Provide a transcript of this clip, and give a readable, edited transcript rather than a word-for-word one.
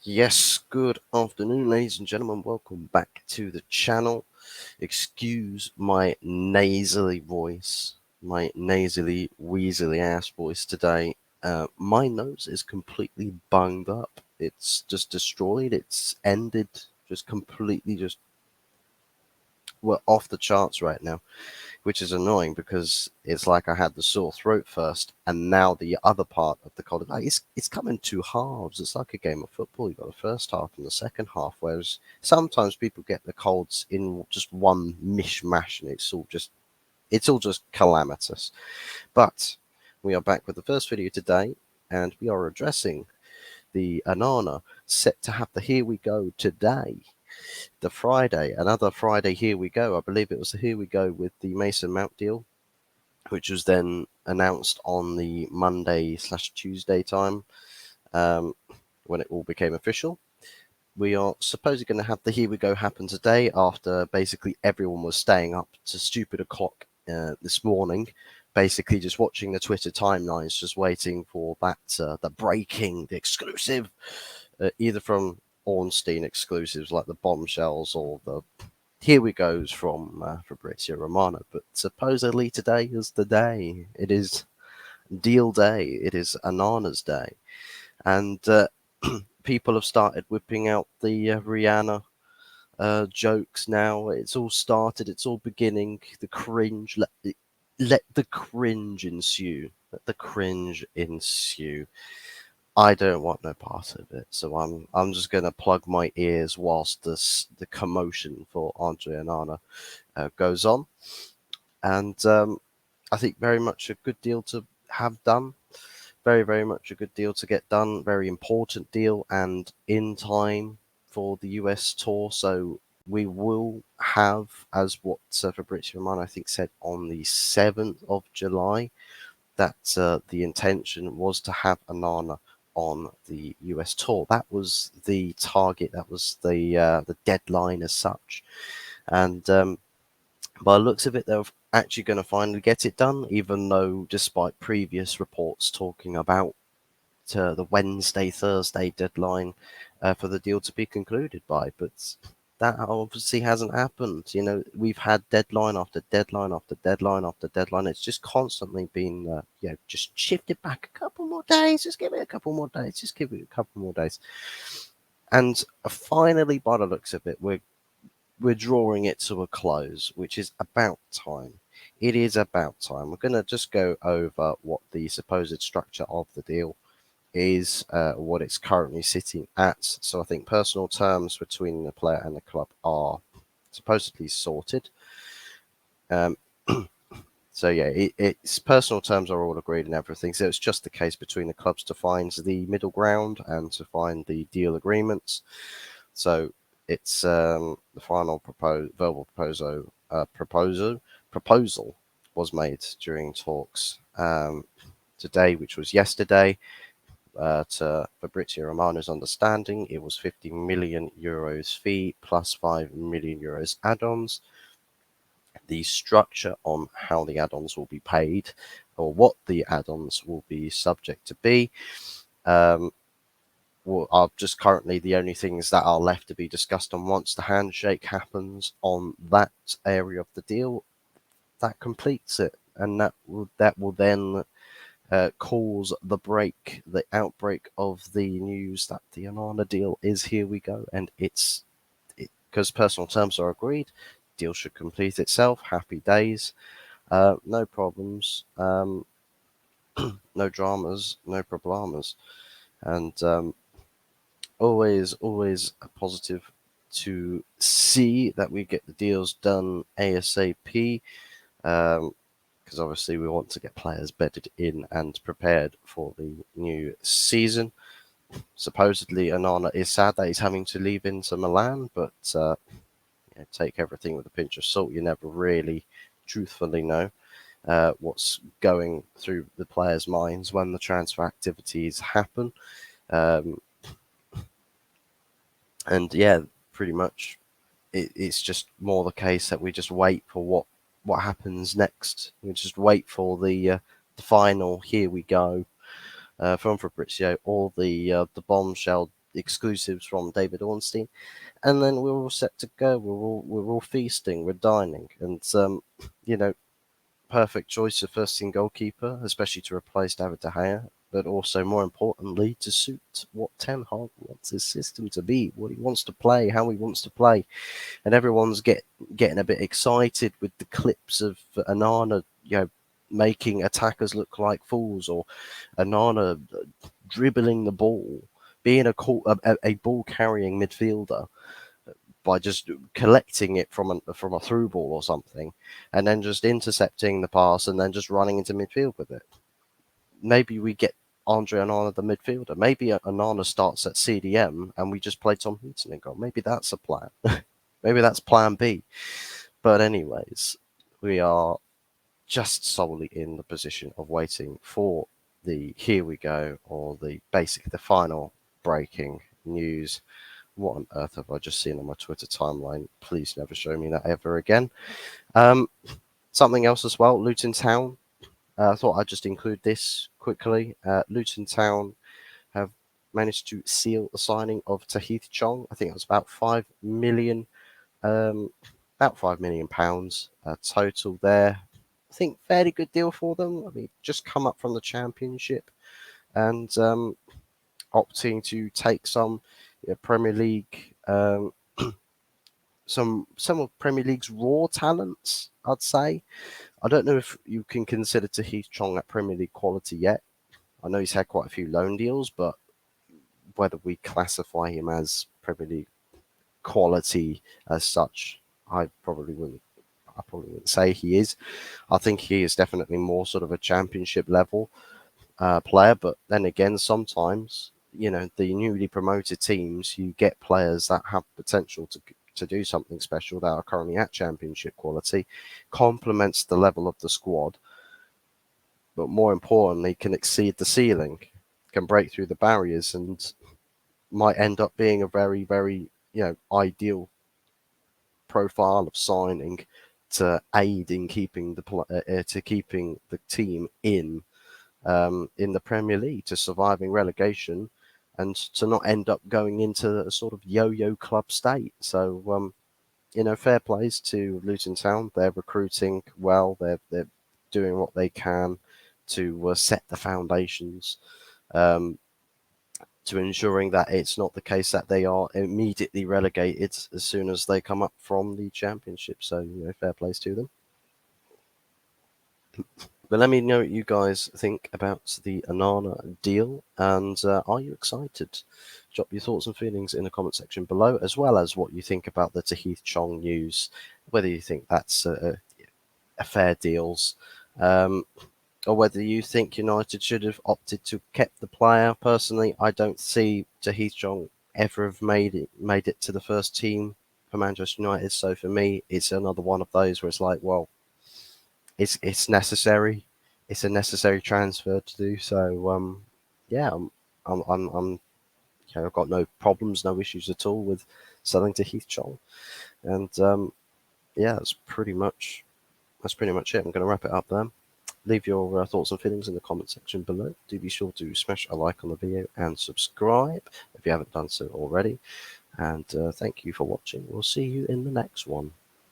Yes, good afternoon, ladies and gentlemen. Welcome back to the channel. Excuse my nasally voice, my nasally, wheezily ass voice today. My nose is completely bunged up. It's just destroyed. It's ended. Just completely, we're off the charts right now, which is annoying because it's like I had the sore throat first, and now the other part of the cold. Like it's come in two halves. It's like a game of football. You've got the first half and the second half. Whereas sometimes people get the colds in just one mishmash, and it's all just calamitous. But we are back with the first video today, and we are addressing the ONANA set to have the Here We Go today. The Friday, another Friday, Here We Go. I believe it was the Here We Go with the Mason Mount deal, which was then announced on the Monday/Tuesday time, when it all became official. We are supposedly going to have the Here We Go happen today after basically everyone was staying up to stupid o'clock this morning, basically just watching the Twitter timelines, just waiting for that the breaking, the exclusive, either from Ornstein exclusives like the bombshells or the Here We Goes from Fabrizio Romano. But supposedly today is the day. It is deal day. It is Anana's day. And people have started whipping out the Rihanna jokes now. It's all started. It's all beginning. The cringe. Let the cringe ensue. Let the cringe ensue. I don't want no part of it, so I'm just gonna plug my ears whilst the commotion for Andre Onana goes on, and I think very much a good deal to have done, very much a good deal to get done, very important deal, and in time for the US tour. So we will have, as what Fabrizio Romano I think said on the 7th of July, that the intention was to have Onana on the US tour. That was the target. That was the deadline as such. And by the looks of it, they're actually going to finally get it done, even though, despite previous reports talking about the Wednesday, Thursday deadline for the deal to be concluded by. But that obviously hasn't happened. You know, we've had deadline after deadline after deadline after deadline. It's just constantly been, just shifted back a couple more days. Just give it a couple more days. Just give it a couple more days. And finally, by the looks of it, we're drawing it to a close, which is about time. It is about time. We're going to just go over what the supposed structure of the deal is, what it's currently sitting at. So I think personal terms between the player and the club are supposedly sorted. So yeah, its personal terms are all agreed and everything. So it's just the case between the clubs to find the middle ground and to find the deal agreements. So it's the final verbal proposal was made during talks today, which was yesterday. To Fabrizio Romano's understanding, it was 50 million euros fee plus 5 million euros add-ons. The structure on how the add-ons will be paid, or what the add-ons will be subject to be, are just currently the only things that are left to be discussed. And once the handshake happens on that area of the deal, that completes it, and that will then cause the outbreak of the news that the Onana deal is Here We Go, and because personal terms are agreed, deal should complete itself. Happy days, no problems, no dramas, no problemas, and always a positive to see that we get the deals done ASAP. Because obviously we want to get players bedded in and prepared for the new season. Supposedly, Onana is sad that he's having to leave Inter Milan, but take everything with a pinch of salt. You never really, truthfully know what's going through the players' minds when the transfer activities happen. And yeah, pretty much it's just more the case that we just wait for what happens next. We just wait for the final Here We Go from Fabrizio, or the bombshell exclusives from David Ornstein, and then we're all set to go. We're all feasting, we're dining, and you know, perfect choice of first team goalkeeper, especially to replace David De Gea, but also more importantly to suit what Ten Hag wants his system to be, what he wants to play, how he wants to play, and everyone's getting a bit excited with the clips of Onana, making attackers look like fools, or Onana dribbling the ball, being a ball carrying midfielder by just collecting it from a through ball or something, and then just intercepting the pass and then just running into midfield with it. Maybe we get Andre Onana the midfielder. Maybe Onana starts at CDM and we just play Tom Heaton in goal. Maybe that's a plan. Maybe that's plan B. But anyways, we are just solely in the position of waiting for the here we go, or the final breaking news. What on earth have I just seen on my Twitter timeline? Please never show me that ever again. Something else as well, Luton Town. I thought I'd just include this quickly. Luton Town have managed to seal the signing of Tahith Chong. I think it was about 5 million, about £5 million total there. I think fairly good deal for them. I mean, just come up from the Championship and opting to take some Premier League, some of Premier League's raw talents, I'd say. I don't know if you can consider Tahith Chong at Premier League quality yet. I know he's had quite a few loan deals, but whether we classify him as Premier League quality as such, I probably wouldn't. I probably wouldn't say he is. I think he is definitely more sort of a Championship level player. But then again, sometimes the newly promoted teams, you get players that have potential to do something special that are currently at Championship quality, complements the level of the squad, but more importantly, can exceed the ceiling, can break through the barriers, and might end up being a very, very ideal profile of signing to aid in keeping the team in the Premier League, to surviving relegation, and to not end up going into a sort of yo-yo club state. So fair plays to Luton Town. They're recruiting well. They're doing what they can to set the foundations, to ensuring that it's not the case that they are immediately relegated as soon as they come up from the Championship. So fair plays to them. But let me know what you guys think about the Onana deal, and are you excited? Drop your thoughts and feelings in the comment section below, as well as what you think about the Tahith Chong news, whether you think that's a fair deals, or whether you think United should have opted to kept the player. Personally, I don't see Tahith Chong ever have made it to the first team for Manchester United. So for me, it's another one of those where it's like, well, it's necessary. It's a necessary transfer to do. So yeah, I'm I've got no problems, no issues at all with selling Tahith Chong, and yeah, that's pretty much it. I'm going to wrap it up there. Leave your thoughts and feelings in the comment section below. Do be sure to smash a like on the video and subscribe if you haven't done so already. And thank you for watching. We'll see you in the next one.